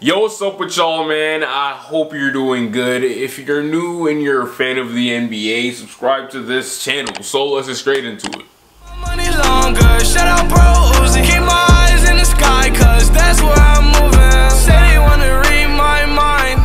Yo, what's up with y'all, man? I hope you're doing good. If you're new and you're a fan of the NBA, subscribe to this channel. So let's get straight into it. Money longer, shout out pros and keep my eyes in the sky, cause that's where I'm moving. Say they wanna read my mind.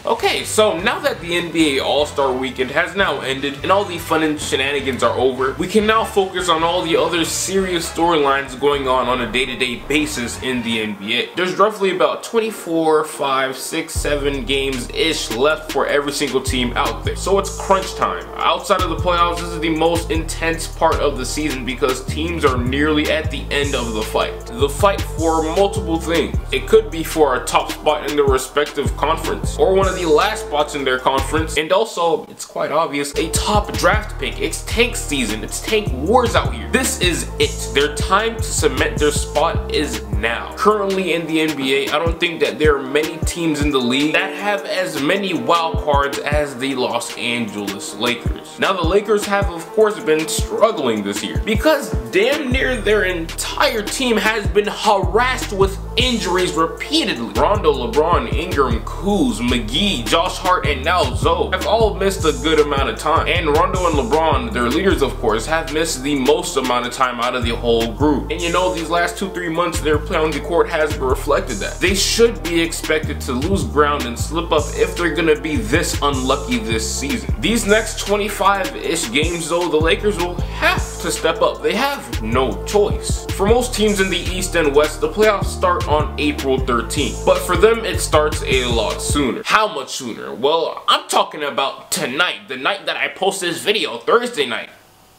Okay, so now that the NBA All-Star Weekend has now ended and all the fun and shenanigans are over, we can now focus on all the other serious storylines going on a day-to-day basis in the NBA. There's roughly about 24, 5, 6, 7 games-ish left for every single team out there. So it's crunch time. Outside of the playoffs, this is the most intense part of the season because teams are nearly at the end of the fight. The fight for multiple things. It could be for a top spot in their respective conference, or one of the last spots in their conference, and also, it's quite obvious, a top draft pick. It's tank season. It's tank wars out here. This is it. Their time to cement their spot is now. Currently in the NBA, I don't think that there are many teams in the league that have as many wild cards as the Los Angeles Lakers. Now, the Lakers have, of course, been struggling this year because damn near their entire team has been harassed with injuries repeatedly. Rondo, LeBron, Ingram, Kuz, McGee, Josh Hart, and now Zoe have all missed a good amount of time. And Rondo and LeBron, their leaders of course, have missed the most amount of time out of the whole group. And you know, these last 2-3 months their play on the court has reflected that. They should be expected to lose ground and slip up if they're gonna be this unlucky this season. These next 25-ish games though, the Lakers will have to step up. They have no choice. For most teams in the East and West, the playoffs start on April 13th. But for them, it starts a lot sooner. How much sooner? Well, I'm talking about tonight, the night that I post this video, Thursday night.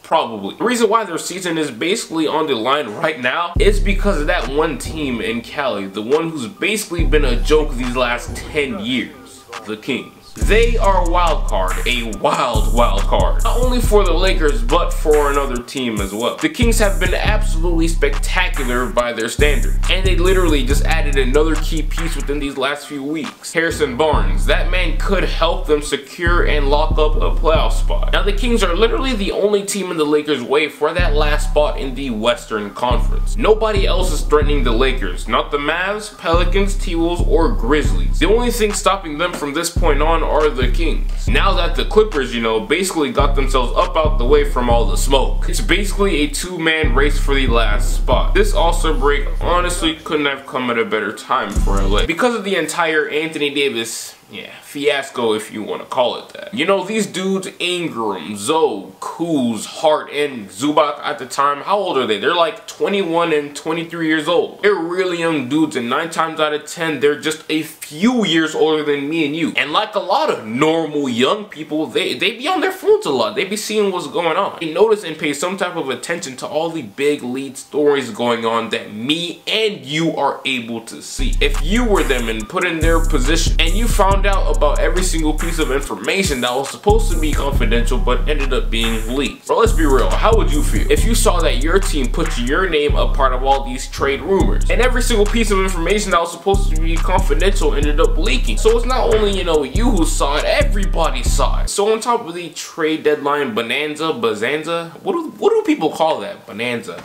Probably. The reason why their season is basically on the line right now is because of that one team in Cali, the one who's basically been a joke these last 10 years, the Kings. They are a wild card, a wild card. Not only for the Lakers, but for another team as well. The Kings have been absolutely spectacular by their standards, and they literally just added another key piece within these last few weeks. Harrison Barnes. That man could help them secure and lock up a playoff spot. Now, the Kings are literally the only team in the Lakers' way for that last spot in the Western Conference. Nobody else is threatening the Lakers. Not the Mavs, Pelicans, T-Wolves, or Grizzlies. The only thing stopping them from this point on are the Kings. Now that the Clippers, you know, basically got themselves up out the way from all the smoke, it's basically a two-man race for the last spot. This All-Star break honestly couldn't have come at a better time for LA because of the entire Anthony Davis fiasco, if you want to call it that. You know, these dudes, Ingram, Zoe, Kuz, Hart, and Zubac at the time, how old are they? They're like 21 and 23 years old. They're really young dudes, and 9 times out of 10, they're just a few years older than me and you. And like a lot of normal young people, they be on their phones a lot. They be seeing what's going on. They notice and pay some type of attention to all the big lead stories going on that me and you are able to see. If you were them and put in their position, and you found out about every single piece of information that was supposed to be confidential but ended up being leaked. But let's be real, how would you feel if you saw that your team put your name a part of all these trade rumors and every single piece of information that was supposed to be confidential ended up leaking? So it's not only, you know, you who saw it, everybody saw it. So on top of the trade deadline bonanza, what do people call that? Bonanza.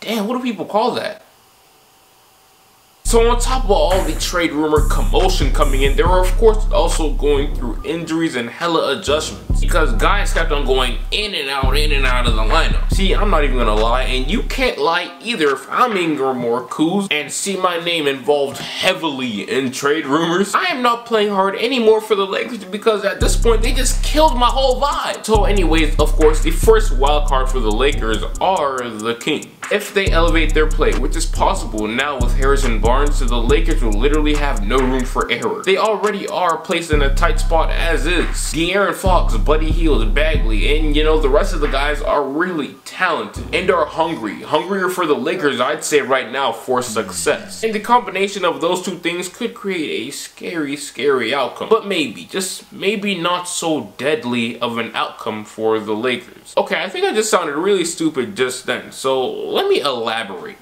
Damn, what do people call that? So on top of all the trade rumor commotion coming in, they were of course also going through injuries and hella adjustments because guys kept on going in and out of the lineup. See, I'm not even gonna lie, and you can't lie either. If I'm Ingram or Kuz and see my name involved heavily in trade rumors, I am not playing hard anymore for the Lakers because at this point they just killed my whole vibe. So anyways, of course, the first wild card for the Lakers are the Kings. If they elevate their play, which is possible now with Harrison Barnes, so the Lakers will literally have no room for error. They already are placed in a tight spot as is. De'Aaron Fox, Buddy Hield, Bagley, and you know, the rest of the guys are really talented and are hungrier for the Lakers, I'd say right now, for success. And the combination of those two things could create a scary outcome, but maybe, just maybe not so deadly of an outcome for the Lakers. Okay, I think I just sounded really stupid just then, so let me elaborate.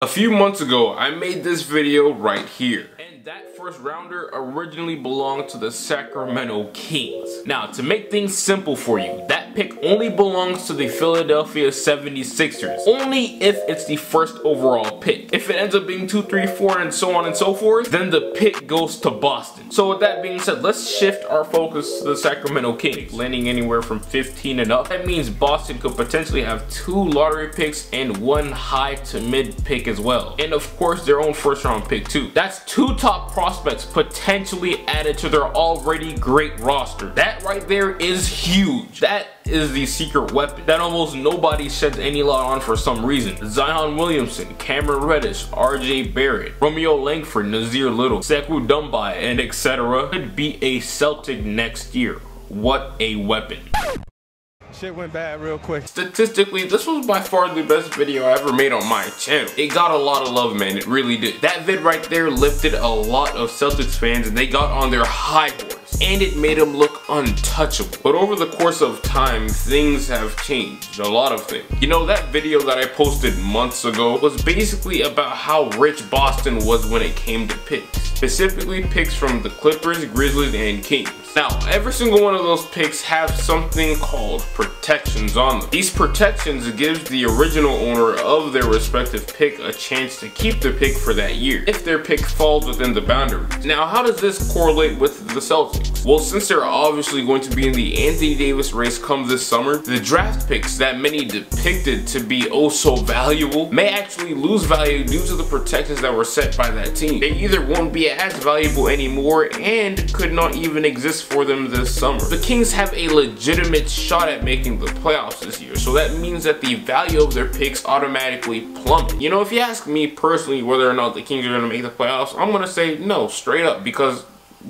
A few months ago, I made this video right here. And that first rounder originally belonged to the Sacramento Kings. Now, to make things simple for you, that pick only belongs to the Philadelphia 76ers, only if it's the first overall pick. If it ends up being 2, 3, 4, and so on and so forth, then the pick goes to Boston. So with that being said, let's shift our focus to the Sacramento Kings, landing anywhere from 15 and up. That means Boston could potentially have 2 lottery picks and 1 high to mid pick as well. And of course, their own first round pick too. That's 2 top prospects potentially added to their already great roster. That right there is huge. That is the secret weapon that almost nobody sheds any light on for some reason. Zion Williamson, Cameron Reddish, RJ Barrett, Romeo Langford, Nazir Little, Sekou Doumbia, and etc. could be a Celtic next year. What a weapon. Shit went bad real quick. Statistically, this was by far the best video I ever made on my channel. It got a lot of love, man. It really did. That vid right there lifted a lot of Celtics fans and they got on their high horse. And it made them look untouchable. But over the course of time, things have changed. A lot of things. You know, that video that I posted months ago was basically about how rich Boston was when it came to picks. Specifically picks from the Clippers, Grizzlies, and Kings. Now, every single one of those picks have something called protections on them. These protections gives the original owner of their respective pick a chance to keep the pick for that year, if their pick falls within the boundaries. Now, how does this correlate with the Celtics? Well, since they're obviously going to be in the Anthony Davis race come this summer, the draft picks that many depicted to be oh so valuable may actually lose value due to the protections that were set by that team. They either won't be as valuable anymore and could not even exist for them this summer. The Kings have a legitimate shot at making the playoffs this year, so that means that the value of their picks automatically plummet. You know, if you ask me personally whether or not the Kings are going to make the playoffs, I'm going to say no, straight up, because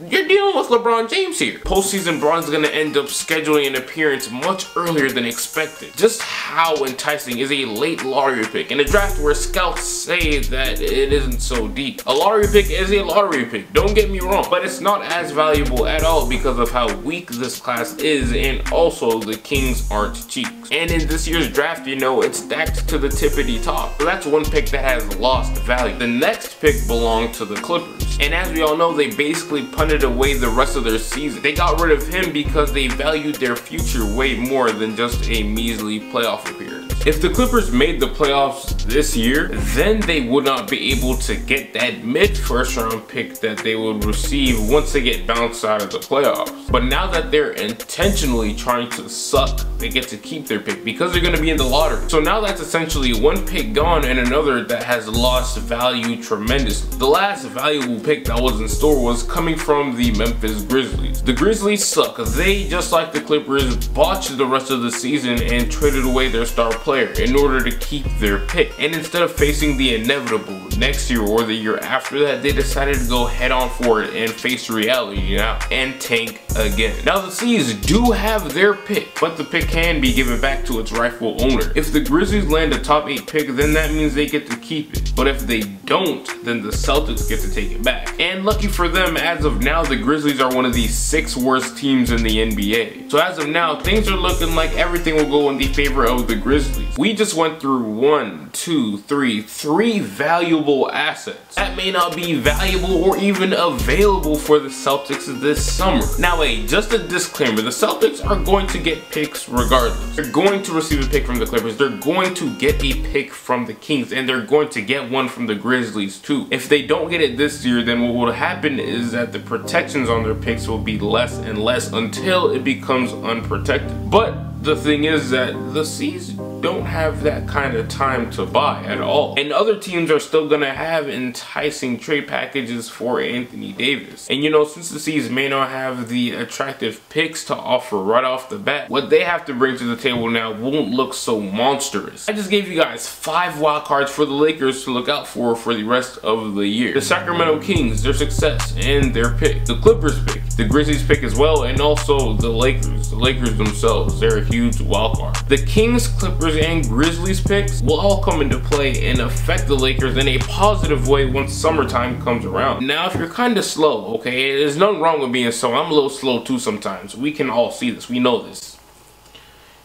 you're dealing with LeBron James here. Postseason Bron's gonna end up scheduling an appearance much earlier than expected. Just how enticing is a late lottery pick in a draft where scouts say that it isn't so deep? A lottery pick is a lottery pick, don't get me wrong, but it's not as valuable at all because of how weak this class is, and also the Kings aren't cheap. And in this year's draft, you know, it's stacked to the tippity top. So that's one pick that has lost value. The next pick belonged to the Clippers. And as we all know, they basically punted away the rest of their season. They got rid of him because they valued their future way more than just a measly playoff appearance. If the Clippers made the playoffs this year, then they would not be able to get that mid-first round pick that they would receive once they get bounced out of the playoffs. But now that they're intentionally trying to suck, they get to keep their pick because they're going to be in the lottery. So now that's essentially one pick gone and another that has lost value tremendously. The last valuable pick that was in store was coming from the Memphis Grizzlies. The Grizzlies suck. They, just like the Clippers, botched the rest of the season and traded away their star player in order to keep their pick. And instead of facing the inevitable next year or the year after that, they decided to go head on for it and face reality now and tank again. Now the C's do have their pick, but the pick can be given back to its rightful owner. If the Grizzlies land a top 8 pick, then that means they get to keep it. But if they don't, then the Celtics get to take it back. And lucky for them, as of now, the Grizzlies are one of the 6 worst teams in the NBA. So as of now, things are looking like everything will go in the favor of the Grizzlies. We just went through 3 valuable assets that may not be valuable or even available for the Celtics this summer. Now just a disclaimer, the Celtics are going to get picks regardless. They're going to receive a pick from the Clippers, they're going to get a pick from the Kings, and they're going to get one from the Grizzlies too. If they don't get it this year, then what will happen is that the protections on their picks will be less and less until it becomes unprotected. But the thing is that the C's don't have that kind of time to buy at all. And other teams are still gonna have enticing trade packages for Anthony Davis. And you know, since the C's may not have the attractive picks to offer right off the bat, what they have to bring to the table now won't look so monstrous. I just gave you guys 5 wild cards for the Lakers to look out for the rest of the year. The Sacramento Kings, their success and their pick. The Clippers pick, the Grizzlies pick as well, and also the Lakers. The Lakers themselves, they're a huge wild card. The Kings, Clippers, and Grizzlies picks will all come into play and affect the Lakers in a positive way once summertime comes around. Now, if you're kind of slow, okay, there's nothing wrong with being slow. I'm a little slow too sometimes. We can all see this. We know this.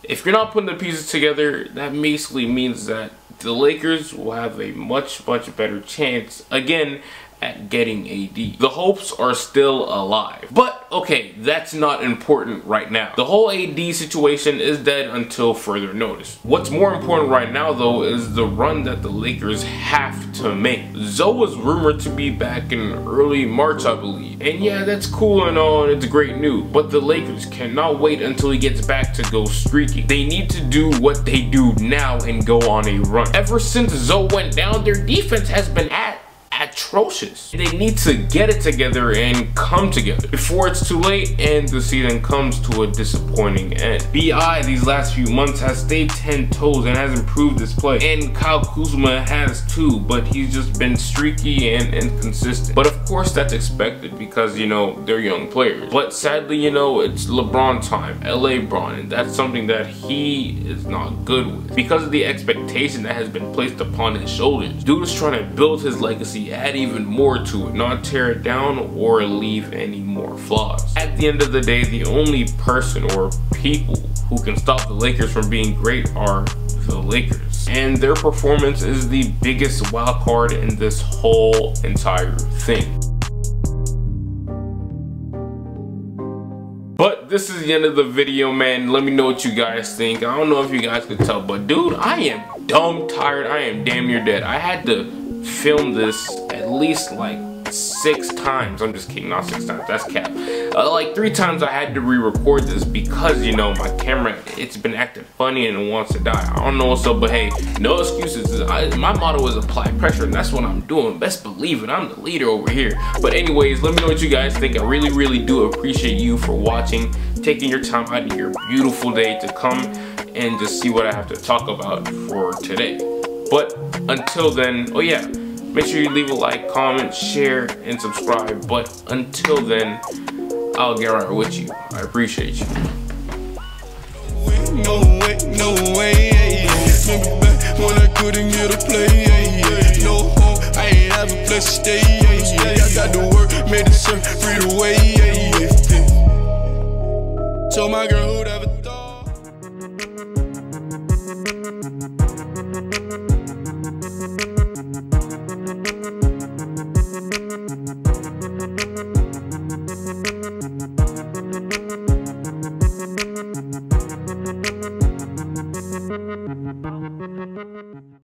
If you're not putting the pieces together, that basically means that the Lakers will have a much better chance, again, at getting AD. The hopes are still alive. But okay, that's not important right now. The whole AD situation is dead until further notice. What's more important right now though is the run that the Lakers have to make. Zoe was rumored to be back in early March, I believe. And yeah, that's cool and all, and it's great news. But the Lakers cannot wait until he gets back to go streaking. They need to do what they do now and go on a run. Ever since Zoe went down, their defense has been atrocious. They need to get it together and come together before it's too late and the season comes to a disappointing end. BI these last few months has stayed 10 toes and has improved his play, and Kyle Kuzma has too, but he's just been streaky and inconsistent. But of course that's expected because, you know, they're young players. But sadly, you know, it's LeBron time, LA Bron, and that's something that he is not good with because of the expectation that has been placed upon his shoulders. Dude is trying to build his legacy, add even more to it, not tear it down or leave any more flaws. At the end of the day, the only person or people who can stop the Lakers from being great are the Lakers, and their performance is the biggest wild card in this whole entire thing. But this is the end of the video, man. Let me know what you guys think. I don't know if you guys could tell, but dude, I am dumb tired. I am damn near dead. I had to film this at least like 6 times. I'm just kidding, not 6 times, that's cap. Like 3 times I had to re-record this because, you know, my camera, it's been acting funny and it wants to die. I don't know what's up, but hey, no excuses. My motto is apply pressure, and that's what I'm doing. Best believe it, I'm the leader over here. But anyways, let me know what you guys think. I really do appreciate you for watching, taking your time out of your beautiful day to come and just see what I have to talk about for today. But until then, oh yeah, make sure you leave a like, comment, share, and subscribe. But until then, I'll get right with you. I appreciate you. No way, remember back when I couldn't get a play, no home, I ain't have a place to stay, I got to work, made it free to way, told my girl who'd ever